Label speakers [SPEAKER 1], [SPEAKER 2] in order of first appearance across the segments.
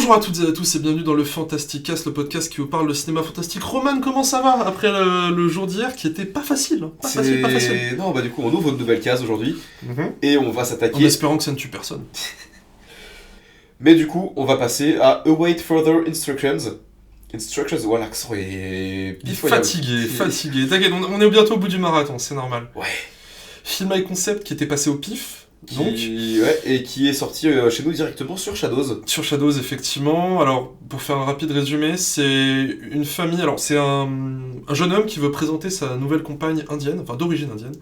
[SPEAKER 1] Bonjour à toutes et à tous et bienvenue dans le Fantasticast, le podcast qui vous parle de cinéma fantastique. Roman, comment ça va après le jour d'hier qui était pas facile, hein. Pas facile.
[SPEAKER 2] Non, bah du coup on ouvre une nouvelle case aujourd'hui et on va
[SPEAKER 1] En
[SPEAKER 2] s'attaquer.
[SPEAKER 1] espérant que ça ne tue personne.
[SPEAKER 2] Mais du coup on va passer à Await Further Instructions. Instructions, ouais, l'accent est pitoyable.
[SPEAKER 1] Fatigué. T'inquiète, on est bientôt au bout du marathon, c'est normal.
[SPEAKER 2] Ouais.
[SPEAKER 1] Film high concept qui était passé au pif, donc.
[SPEAKER 2] Ouais, et qui est sorti chez nous directement sur Shadows.
[SPEAKER 1] Sur Shadows, effectivement. Alors, pour faire un rapide résumé, c'est une famille. Alors, c'est un jeune homme qui veut présenter sa nouvelle compagne indienne, enfin d'origine indienne,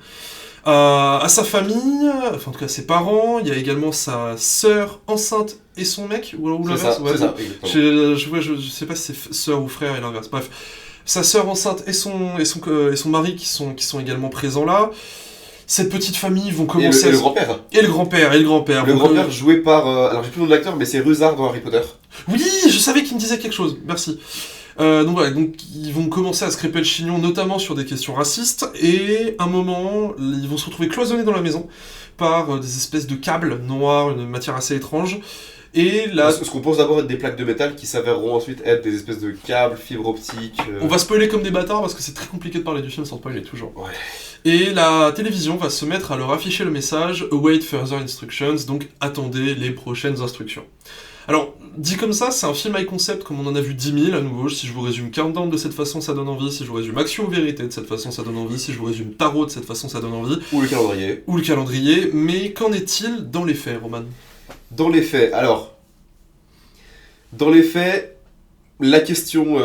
[SPEAKER 1] à sa famille, enfin en tout cas à ses parents. Il y a également sa sœur enceinte et son mec, ou l'inverse.
[SPEAKER 2] C'est ça, exactement.
[SPEAKER 1] Je sais pas si c'est sœur ou frère et l'inverse. Bref, sa sœur enceinte et son mari qui sont également présents là. Cette petite famille vont commencer
[SPEAKER 2] et le grand-père.
[SPEAKER 1] Et le grand-père.
[SPEAKER 2] Le grand-père joué par... alors j'ai plus le nom de l'acteur, mais c'est Ruzard dans Harry Potter.
[SPEAKER 1] Oui, je savais qu'il me disait quelque chose, merci. Donc voilà, donc ils vont commencer à se crêper le chignon, notamment sur des questions racistes, et à un moment, ils vont se retrouver cloisonnés dans la maison par des espèces de câbles noirs, une matière assez étrange. Et là,
[SPEAKER 2] Ce qu'on pense d'abord être des plaques de métal qui s'avèreront ensuite être des espèces de câbles, fibres optiques...
[SPEAKER 1] on va spoiler comme des bâtards parce que c'est très compliqué de parler du film sans spoiler toujours.
[SPEAKER 2] Ouais.
[SPEAKER 1] Et la télévision va se mettre à leur afficher le message « Await further instructions », donc « Attendez les prochaines instructions ». Alors, dit comme ça, c'est un film high concept comme on en a vu 10 000 à nouveau. Si je vous résume Countdown de cette façon, ça donne envie. Si je vous résume Action ou Vérité de cette façon, ça donne envie. Si je vous résume Tarot de cette façon, ça donne envie.
[SPEAKER 2] Ou le calendrier.
[SPEAKER 1] Ou le calendrier. Mais qu'en est-il dans les faits, Roman ?
[SPEAKER 2] Dans les faits, alors... Dans les faits, la question,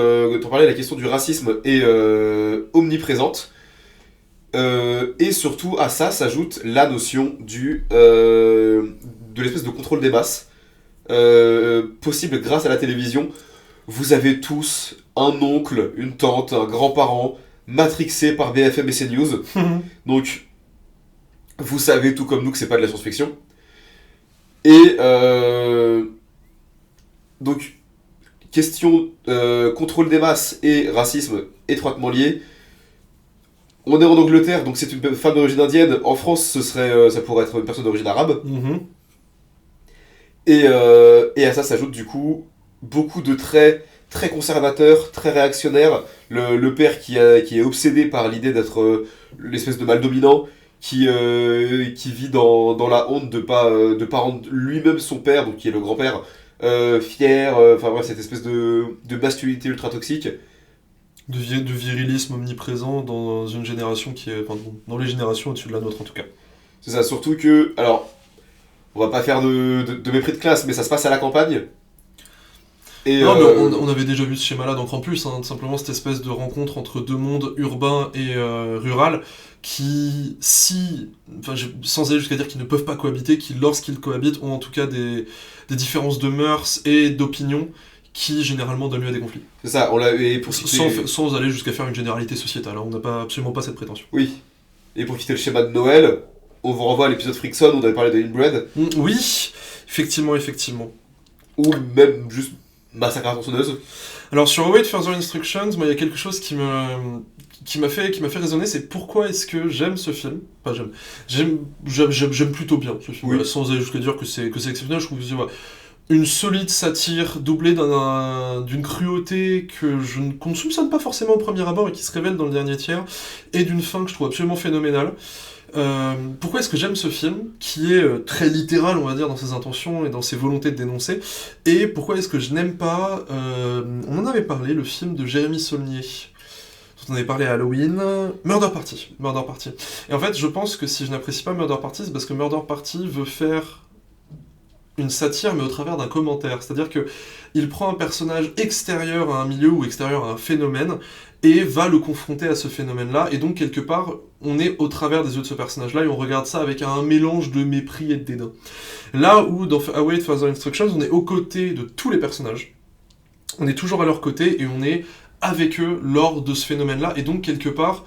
[SPEAKER 2] pour parler, la question du racisme est omniprésente. Et surtout, à ça s'ajoute la notion de l'espèce de contrôle des masses, possible grâce à la télévision. Vous avez tous un oncle, une tante, un grand-parent, matrixé par BFM et CNews. Donc, vous savez tout comme nous que c'est pas de la science-fiction. Et... Donc, question contrôle des masses et racisme étroitement liés. On est en Angleterre, donc c'est une femme d'origine indienne. En France, ça pourrait être une personne d'origine arabe. Et à ça s'ajoute du coup beaucoup de traits très conservateurs, très réactionnaires. Le père qui est obsédé par l'idée d'être l'espèce de mâle dominant, qui vit dans la honte de pas rendre lui-même son père, donc qui est le grand-père, fier, enfin bref, cette espèce de masculinité ultra toxique.
[SPEAKER 1] De virilisme omniprésent dans une génération qui est... Enfin, dans les générations au-dessus de la nôtre en tout cas.
[SPEAKER 2] C'est ça, surtout que... Alors, on va pas faire de mépris de classe, mais ça se passe à la campagne. Et
[SPEAKER 1] non, mais on avait déjà vu ce schéma-là dans Krampus, hein, simplement cette espèce de rencontre entre deux mondes urbain et rural qui, sans aller jusqu'à dire qu'ils ne peuvent pas cohabiter, qui lorsqu'ils cohabitent ont en tout cas des différences de mœurs et d'opinions qui généralement donnent lieu à des conflits.
[SPEAKER 2] C'est ça, on l'a... Et pour citer...
[SPEAKER 1] sans aller jusqu'à faire une généralité sociétale, hein, on n'a absolument pas cette prétention.
[SPEAKER 2] Oui, et pour quitter le schéma de Noël, on vous renvoie à l'épisode Frickson où on avait parlé de Inbred.
[SPEAKER 1] Oui, effectivement.
[SPEAKER 2] Ou même juste Massacre à la tronçonneuse.
[SPEAKER 1] Alors sur Await Further Instructions, moi il y a quelque chose qui m'a fait raisonner, c'est pourquoi est-ce que j'aime ce film. Enfin j'aime plutôt bien ce film,
[SPEAKER 2] oui.
[SPEAKER 1] Sans aller jusqu'à dire que c'est exceptionnel. Je trouve que c'est une solide satire doublée d'une cruauté qu'on ne soupçonne pas forcément au premier abord et qui se révèle dans le dernier tiers, et d'une fin que je trouve absolument phénoménale. Pourquoi est-ce que j'aime ce film, qui est très littéral, on va dire, dans ses intentions et dans ses volontés de dénoncer, et pourquoi est-ce que je n'aime pas, on en avait parlé, le film de Jérémy Saulnier, dont on avait parlé à Halloween, Murder Party. Et en fait, je pense que si je n'apprécie pas Murder Party, c'est parce que Murder Party veut faire une satire, mais au travers d'un commentaire. C'est-à-dire que il prend un personnage extérieur à un milieu ou extérieur à un phénomène, et va le confronter à ce phénomène-là, et donc quelque part, on est au travers des yeux de ce personnage-là, et on regarde ça avec un mélange de mépris et de dédain. Là où, dans Await Further Instructions, on est aux côtés de tous les personnages, on est toujours à leur côté, et on est avec eux lors de ce phénomène-là, et donc quelque part,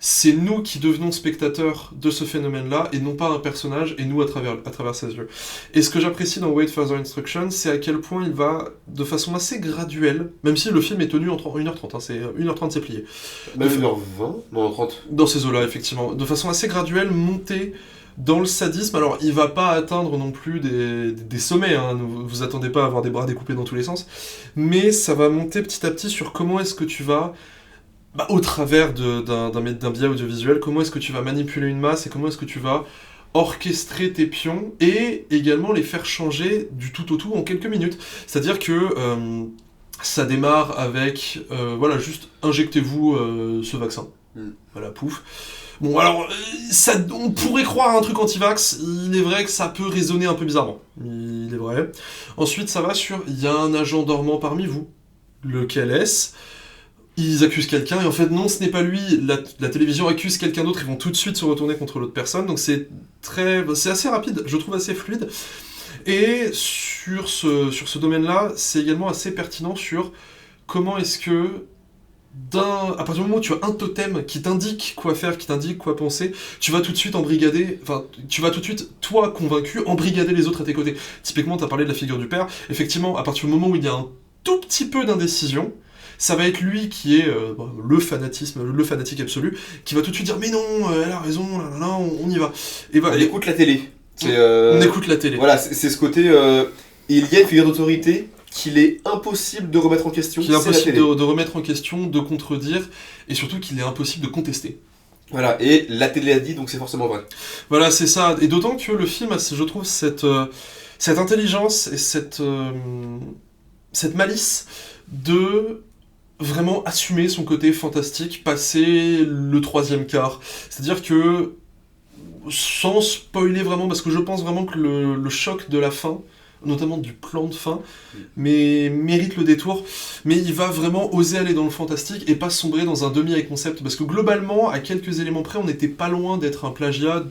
[SPEAKER 1] c'est nous qui devenons spectateurs de ce phénomène-là, et non pas un personnage, et nous à travers ses yeux. Et ce que j'apprécie dans Await Further Instructions, c'est à quel point il va, de façon assez graduelle, même si le film est tenu en 1h30, hein, c'est 1h30 c'est plié.
[SPEAKER 2] Même 1h20 ? Non, 30.
[SPEAKER 1] Dans ces eaux-là, effectivement. De façon assez graduelle, monter Dans le sadisme, alors il va pas atteindre non plus des sommets, hein, ne vous attendez pas à avoir des bras découpés dans tous les sens, mais ça va monter petit à petit sur comment est-ce que tu vas, au travers d'un biais audiovisuel, comment est-ce que tu vas manipuler une masse et comment est-ce que tu vas orchestrer tes pions et également les faire changer du tout au tout en quelques minutes. C'est-à-dire que ça démarre avec, voilà, juste injectez-vous ce vaccin. Voilà, pouf. Bon, alors, on pourrait croire à un truc anti-vax, il est vrai que ça peut résonner un peu bizarrement. Il est vrai. Ensuite, ça va sur, il y a un agent dormant parmi vous. Lequel est-ce ? Ils accusent quelqu'un, et en fait, non, ce n'est pas lui. La télévision accuse quelqu'un d'autre, ils vont tout de suite se retourner contre l'autre personne, donc c'est assez rapide, je trouve assez fluide. Et sur ce domaine-là, c'est également assez pertinent sur comment est-ce que à partir du moment où tu as un totem qui t'indique quoi faire, qui t'indique quoi penser, tu vas tout de suite tu vas tout de suite, toi convaincu, embrigader les autres à tes côtés. Typiquement, tu as parlé de la figure du père. Effectivement, à partir du moment où il y a un tout petit peu d'indécision, ça va être lui qui est le fanatique absolu, qui va tout de suite dire mais non, elle a raison, là, on y va. Et voilà,
[SPEAKER 2] on écoute la télé.
[SPEAKER 1] On écoute la télé.
[SPEAKER 2] Voilà, c'est ce côté. Il y a une figure d'autorité qu'il est impossible de remettre en question.
[SPEAKER 1] Qu'il est impossible de remettre en question, de contredire, et surtout qu'il est impossible de contester.
[SPEAKER 2] Voilà, et la télé a dit, donc c'est forcément vrai.
[SPEAKER 1] Voilà, c'est ça. Et d'autant que le film a, je trouve, cette intelligence et cette malice de vraiment assumer son côté fantastique, passer le troisième quart. C'est-à-dire que, sans spoiler vraiment, parce que je pense vraiment que le choc de la fin, notamment du plan de fin, mais mérite le détour, mais il va vraiment oser aller dans le fantastique et pas sombrer dans un demi-concept, parce que globalement, à quelques éléments près, on n'était pas loin d'être un plagiat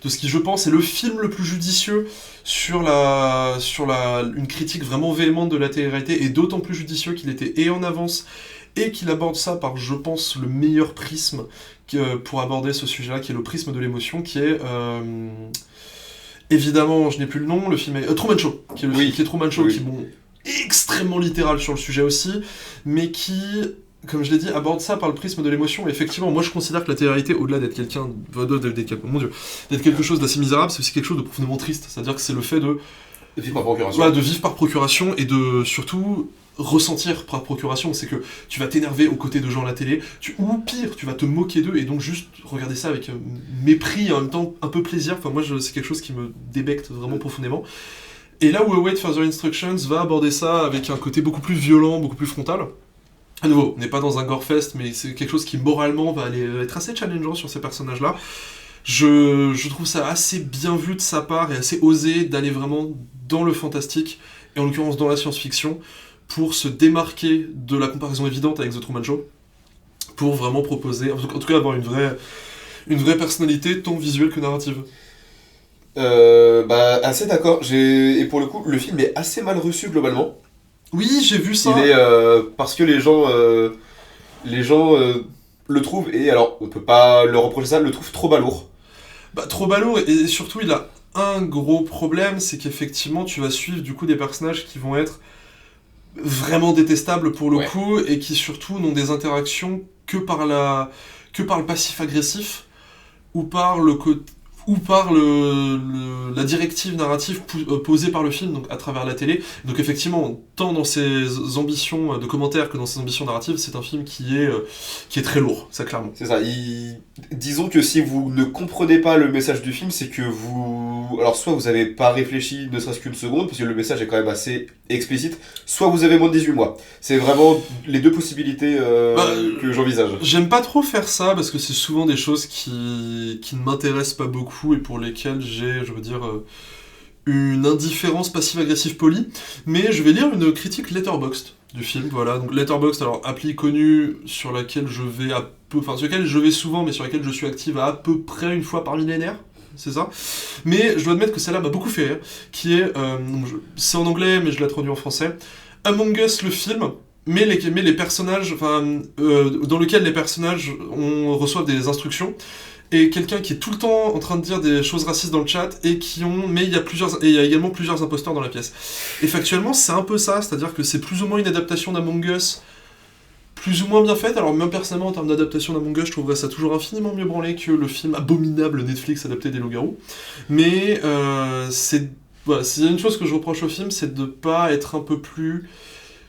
[SPEAKER 1] de ce qui, je pense, est le film le plus judicieux sur une critique vraiment véhémente de la télé-réalité, et d'autant plus judicieux qu'il était et en avance, et qu'il aborde ça par, je pense, le meilleur prisme pour aborder ce sujet-là, qui est le prisme de l'émotion, qui est... évidemment, je n'ai plus le nom, le film est Truman Show, qui est le film qui est Truman Show, qui est extrêmement littéral sur le sujet aussi, mais qui, comme je l'ai dit, aborde ça par le prisme de l'émotion. Et effectivement, moi je considère que la télé-réalité, au-delà d'être d'être quelque chose d'assez misérable, c'est aussi quelque chose de profondément triste. C'est-à-dire que c'est le fait de
[SPEAKER 2] vivre par procuration.
[SPEAKER 1] Voilà, de vivre par procuration et de surtout ressentir par procuration, c'est que tu vas t'énerver aux côtés de gens à la télé, ou pire, tu vas te moquer d'eux, et donc juste regarder ça avec mépris et en même temps un peu plaisir. Enfin moi c'est quelque chose qui me débecte vraiment profondément. Et là où Await Further Instructions va aborder ça avec un côté beaucoup plus violent, beaucoup plus frontal, à nouveau, on n'est pas dans un gore-fest, mais c'est quelque chose qui moralement va aller être assez challengeant sur ces personnages-là. Je trouve ça assez bien vu de sa part et assez osé d'aller vraiment dans le fantastique, et en l'occurrence dans la science-fiction, pour se démarquer de la comparaison évidente avec The Truman Show, pour vraiment proposer, en tout cas avoir une vraie personnalité tant visuelle que narrative.
[SPEAKER 2] Assez d'accord. Et pour le coup, le film est assez mal reçu globalement.
[SPEAKER 1] Oui, j'ai vu ça.
[SPEAKER 2] Il est parce que les gens le trouvent, et alors on peut pas le reprocher ça, le trouvent trop balourd.
[SPEAKER 1] Trop balourd, et surtout il a un gros problème, c'est qu'effectivement tu vas suivre du coup des personnages qui vont être vraiment détestables pour le coup, et qui surtout n'ont des interactions que par le passif agressif, ou par la directive narrative posée par le film, donc à travers la télé. Donc effectivement, tant dans ses ambitions de commentaires que dans ses ambitions narratives, c'est un film qui est très lourd, ça clairement.
[SPEAKER 2] C'est ça. Disons que si vous ne comprenez pas le message du film, c'est que alors soit vous n'avez pas réfléchi ne serait-ce qu'une seconde, parce que le message est quand même assez explicite, soit vous avez moins de 18 mois. C'est vraiment les deux possibilités que j'envisage.
[SPEAKER 1] J'aime pas trop faire ça, parce que c'est souvent des choses qui ne m'intéressent pas beaucoup, et pour lesquelles j'ai, je veux dire, une indifférence passive-agressive polie. Mais je vais lire une critique Letterboxd du film, voilà. Donc Letterboxd, alors appli connue sur laquelle je vais souvent, mais sur laquelle je suis active à peu près une fois par millénaire. C'est ça. Mais je dois admettre que celle-là m'a beaucoup fait rire, qui est, c'est en anglais, mais je l'ai traduit en français, Among Us le film, mais les personnages, dans lequel les personnages reçoivent des instructions, et quelqu'un qui est tout le temps en train de dire des choses racistes dans le chat, mais il y a également plusieurs imposteurs dans la pièce. Et factuellement, c'est un peu ça, c'est-à-dire que c'est plus ou moins une adaptation d'Among Us, plus ou moins bien faite. Alors même personnellement en termes d'adaptation d'Among Us, je trouverais ça toujours infiniment mieux branlé que le film abominable Netflix adapté des Loups-Garous. Mais c'est... Voilà, s'il y a une chose que je reproche au film, c'est de pas être un peu plus...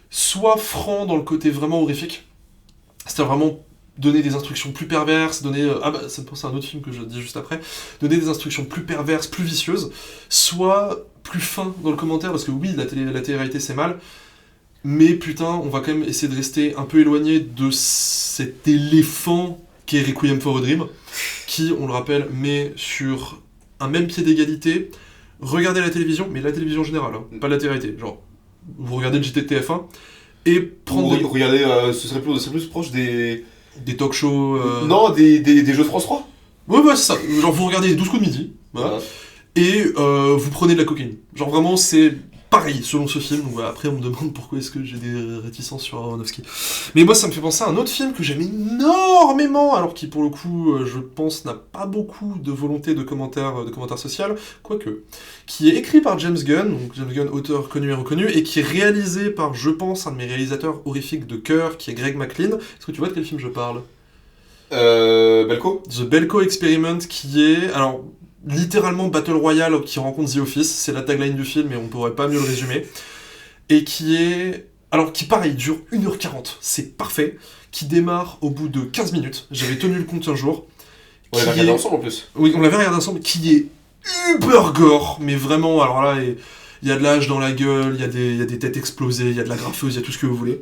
[SPEAKER 1] soit franc dans le côté vraiment horrifique. C'est-à-dire vraiment donner des instructions plus perverses, donner... ça me pense à un autre film que je dis juste après. Donner des instructions plus perverses, plus vicieuses. Soit plus fin dans le commentaire, parce que oui, la télé-réalité c'est mal, mais putain, on va quand même essayer de rester un peu éloigné de cet éléphant qu'est Requiem for a Dream, qui, on le rappelle, met sur un même pied d'égalité. Regardez la télévision, mais la télévision générale, hein, pas la télé-réalité. Genre, vous regardez le JT de TF1, et prendre...
[SPEAKER 2] Regardez, ce serait plus proche des
[SPEAKER 1] talk shows...
[SPEAKER 2] Non, des jeux de France 3.
[SPEAKER 1] Ouais, c'est ça. Genre, vous regardez les 12 coups de midi, voilà. Et vous prenez de la cocaïne. Genre vraiment, c'est pareil selon ce film. Donc, après, on me demande pourquoi est-ce que j'ai des réticences sur Aronofsky. Mais moi, ça me fait penser à un autre film que j'aime énormément, alors qui, pour le coup, je pense, n'a pas beaucoup de volonté de commentaire social, quoique, qui est écrit par James Gunn, donc James Gunn, auteur connu et reconnu, et qui est réalisé par, je pense, un de mes réalisateurs horrifiques de cœur, qui est Greg McLean. Est-ce que tu vois de quel film je parle ?
[SPEAKER 2] Belko ?
[SPEAKER 1] The Belko Experiment, qui est... Alors, littéralement Battle Royale qui rencontre The Office, c'est la tagline du film et on pourrait pas mieux le résumer. Et qui est... Alors qui pareil, dure 1h40, c'est parfait, qui démarre au bout de 15 minutes, j'avais tenu le compte un jour.
[SPEAKER 2] On l'avait regardé ensemble en plus.
[SPEAKER 1] Oui, on l'avait regardé ensemble, qui est uber gore, mais vraiment, alors là, il y a de l'âge dans la gueule, il y a des têtes explosées, il y a de la graffeuse, il y a tout ce que vous voulez.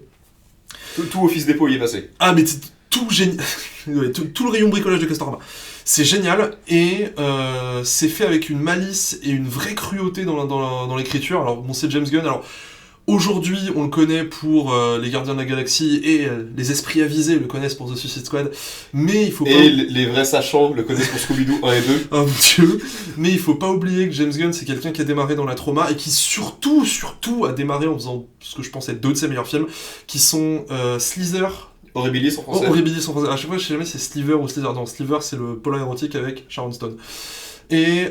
[SPEAKER 2] Tout Office Dépôt y est passé.
[SPEAKER 1] Ah mais tout génial, tout le rayon bricolage de Castorama. C'est génial, et c'est fait avec une malice et une vraie cruauté dans l'écriture. Alors bon, c'est James Gunn, alors aujourd'hui on le connaît pour Les Gardiens de la Galaxie, et les esprits avisés le connaissent pour The Suicide Squad, mais il faut pas...
[SPEAKER 2] Et les vrais sachants le connaissent pour Scooby-Doo 1 et 2.
[SPEAKER 1] Oh mon dieu. Mais il faut pas oublier que James Gunn c'est quelqu'un qui a démarré dans la trauma, et qui surtout a démarré en faisant ce que je pense être deux de ses meilleurs films, qui sont Slither...
[SPEAKER 2] Horribilis en français.
[SPEAKER 1] Horribilis en français. À chaque fois, je sais jamais si c'est Sliver ou Slither. Non, Sliver, c'est le polar érotique avec Sharon Stone. Et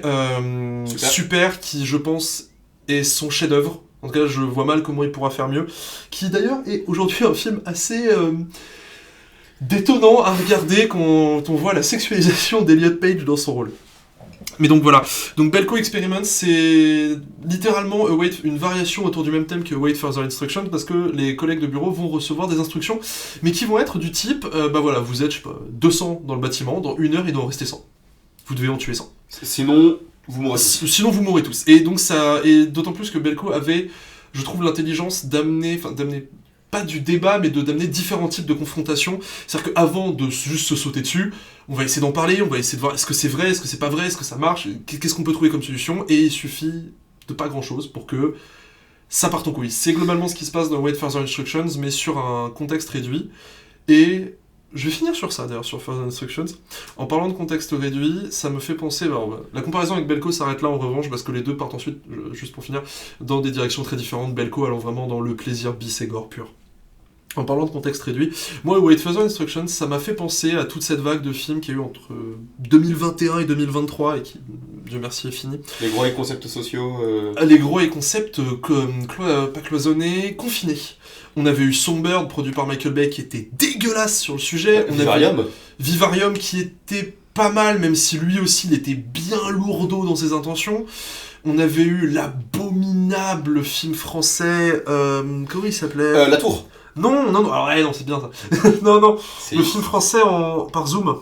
[SPEAKER 1] Super, qui, je pense, est son chef-d'œuvre. En tout cas, je vois mal comment il pourra faire mieux. Qui, d'ailleurs, est aujourd'hui un film assez détonnant à regarder quand on voit la sexualisation d'Elliot Page dans son rôle. Mais donc voilà, donc Belko Experiment, c'est littéralement une variation autour du même thème que Wait Further Instruction, parce que les collègues de bureau vont recevoir des instructions, mais qui vont être du type, vous êtes, je sais pas, 200 dans le bâtiment, dans 1 heure il doit en rester 100. Vous devez en tuer 100.
[SPEAKER 2] Sinon, vous mourrez tous.
[SPEAKER 1] Sinon vous mourrez tous. Et donc et d'autant plus que Belko avait, je trouve, l'intelligence d'amener pas du débat, mais d'amener différents types de confrontations. C'est-à-dire qu'avant de juste se sauter dessus, on va essayer d'en parler, on va essayer de voir est-ce que c'est vrai, est-ce que c'est pas vrai, est-ce que ça marche, qu'est-ce qu'on peut trouver comme solution, et il suffit de pas grand-chose pour que ça parte en couille. C'est globalement ce qui se passe dans Wait Further Instructions, mais sur un contexte réduit. Et je vais finir sur ça, d'ailleurs, sur Further Instructions. En parlant de contexte réduit, ça me fait penser... Alors, la comparaison avec Belko s'arrête là, en revanche, parce que les deux partent ensuite, juste pour finir, dans des directions très différentes. Belko allant vraiment dans le plaisir bis et gore pur. En parlant de contexte réduit, moi, Wait Further Instructions, ça m'a fait penser à toute cette vague de films qu'il y a eu entre 2021 et 2023, et qui, Dieu merci, est fini.
[SPEAKER 2] Les gros et concepts sociaux...
[SPEAKER 1] Les gros et concepts pas cloisonnés, confinés. On avait eu Songbird, produit par Michael Bay, qui était dégueulasse sur le sujet. Vivarium, qui était pas mal, même si lui aussi, il était bien lourdeau dans ses intentions. On avait eu l'abominable film français... comment il s'appelait
[SPEAKER 2] La Tour.
[SPEAKER 1] Non, alors non, c'est bien ça. non, le film français par Zoom.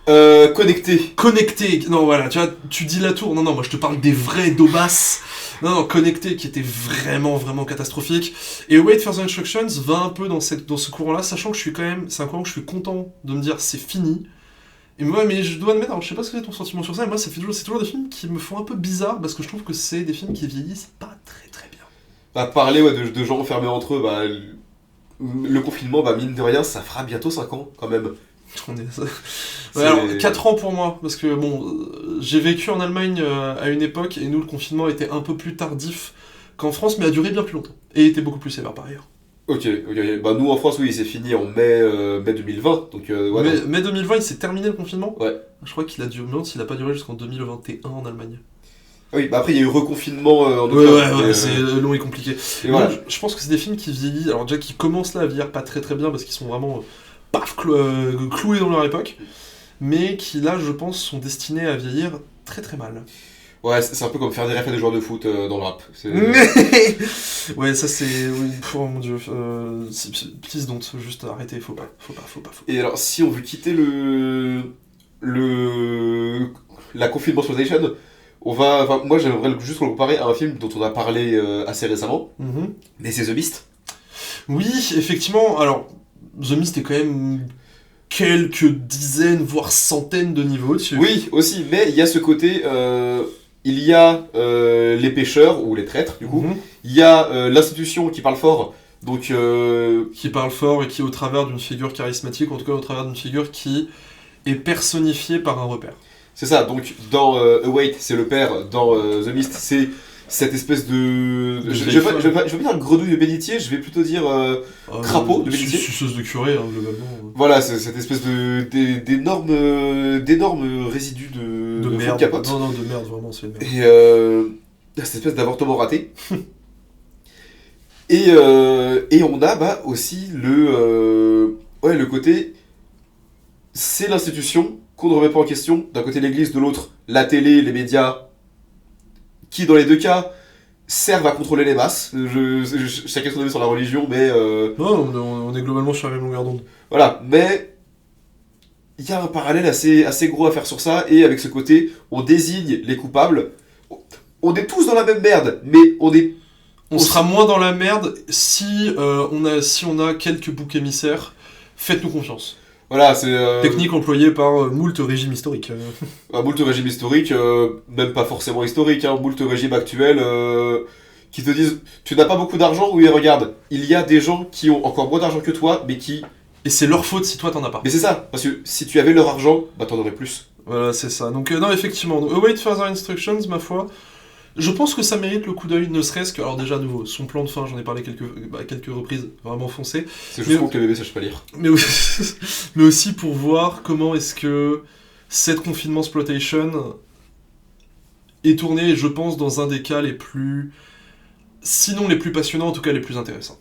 [SPEAKER 1] Connecté, non voilà, tu dis La Tour, non, moi je te parle des vrais Daubas. Non, Connecté, qui était vraiment, vraiment catastrophique. Et Wait Further Instructions va un peu dans ce courant-là, sachant que c'est un courant que je suis content de me dire c'est fini. Et moi, mais je dois admettre, alors je sais pas ce que c'est ton sentiment sur ça, mais moi c'est toujours des films qui me font un peu bizarre, parce que je trouve que c'est des films qui vieillissent pas très très bien.
[SPEAKER 2] Parler de gens enfermés entre eux, le confinement, mine de rien, ça fera bientôt 5 ans, quand même.
[SPEAKER 1] Alors, 4 ans pour moi, parce que j'ai vécu en Allemagne à une époque, et nous, le confinement était un peu plus tardif qu'en France, mais a duré bien plus longtemps, et était beaucoup plus sévère par ailleurs.
[SPEAKER 2] Ok. Nous, en France, oui, c'est fini en mai 2020, donc...
[SPEAKER 1] mai 2020, il s'est terminé le confinement ?
[SPEAKER 2] Ouais.
[SPEAKER 1] Je crois qu'il a duré, il a pas duré jusqu'en 2021 en Allemagne.
[SPEAKER 2] Oui, bah après, il y a eu reconfinement en
[SPEAKER 1] Ouais,
[SPEAKER 2] octobre.
[SPEAKER 1] ouais, c'est long et compliqué.
[SPEAKER 2] Et voilà.
[SPEAKER 1] Donc, je pense que c'est des films qui vieillissent. Alors, déjà, qui commencent là à vieillir pas très très bien parce qu'ils sont vraiment cloués dans leur époque, mais qui là, je pense, sont destinés à vieillir très très mal.
[SPEAKER 2] Ouais, c'est un peu comme faire des refs à des joueurs de foot dans le rap.
[SPEAKER 1] Ouais, ça c'est. Oui, oh mon dieu. Please don't, juste arrêtez, faut pas.
[SPEAKER 2] Et alors, si on veut quitter la confinement exploitation, enfin, moi j'aimerais juste le comparer à un film dont on a parlé assez récemment,
[SPEAKER 1] Mhm.
[SPEAKER 2] mais c'est The Mist.
[SPEAKER 1] Oui, effectivement, alors, The Mist est quand même quelques dizaines, voire centaines de niveaux dessus.
[SPEAKER 2] Oui, aussi, mais il y a ce côté, il y a les pêcheurs, ou les traîtres du coup,
[SPEAKER 1] Mhm.
[SPEAKER 2] il y a l'institution qui parle fort, donc
[SPEAKER 1] Qui parle fort et qui, au travers d'une figure charismatique, en tout cas au travers d'une figure qui est personnifiée par un repère.
[SPEAKER 2] c'est ça, donc dans Await c'est le père, dans The Mist c'est cette espèce de...
[SPEAKER 1] De
[SPEAKER 2] Je
[SPEAKER 1] vieille
[SPEAKER 2] vais pas dire grenouille de bénitier, je vais plutôt dire crapaud de bénitier.
[SPEAKER 1] Suceuse de curé, hein, globalement.
[SPEAKER 2] Voilà, c'est cette espèce d'énormes résidus de
[SPEAKER 1] De
[SPEAKER 2] fond
[SPEAKER 1] merde.
[SPEAKER 2] capote.
[SPEAKER 1] Non, de merde, vraiment, c'est une merde.
[SPEAKER 2] Et cette espèce d'avortement raté. Et on a bah, aussi le côté, c'est l'institution qu'on ne remet pas en question. D'un côté l'église, de l'autre la télé, les médias, qui dans les deux cas servent à contrôler les masses. Chacun son avis sur la religion, mais
[SPEAKER 1] Non, on est globalement sur la même longueur d'onde.
[SPEAKER 2] voilà. Mais il y a un parallèle assez gros à faire sur ça, et avec ce côté, on désigne les coupables. On est tous dans la même merde, mais
[SPEAKER 1] On sera moins dans la merde si on a quelques boucs émissaires. Faites-nous confiance.
[SPEAKER 2] voilà, c'est
[SPEAKER 1] Technique employée par moult régimes historiques.
[SPEAKER 2] un moult régime historique, même pas forcément historique, hein, moult régime actuel, qui te disent tu n'as pas beaucoup d'argent, oui regarde, il y a des gens qui ont encore moins d'argent que toi, mais qui...
[SPEAKER 1] Et c'est leur faute si toi t'en as pas.
[SPEAKER 2] Mais c'est ça, parce que si tu avais leur argent, bah t'en aurais plus.
[SPEAKER 1] Voilà, c'est ça. Donc, non, effectivement. Donc, Await Further Instructions, ma foi, je pense que ça mérite le coup d'œil, ne serait-ce que. Alors, déjà, à nouveau, son plan de fin, j'en ai parlé à quelques reprises, vraiment foncé.
[SPEAKER 2] C'est juste
[SPEAKER 1] Mais-
[SPEAKER 2] pour que les bébés sachent pas lire.
[SPEAKER 1] Mais aussi pour voir comment est-ce que cette confinement exploitation est tournée, je pense, dans un des cas les plus. Sinon les plus passionnants, en tout cas les plus intéressants.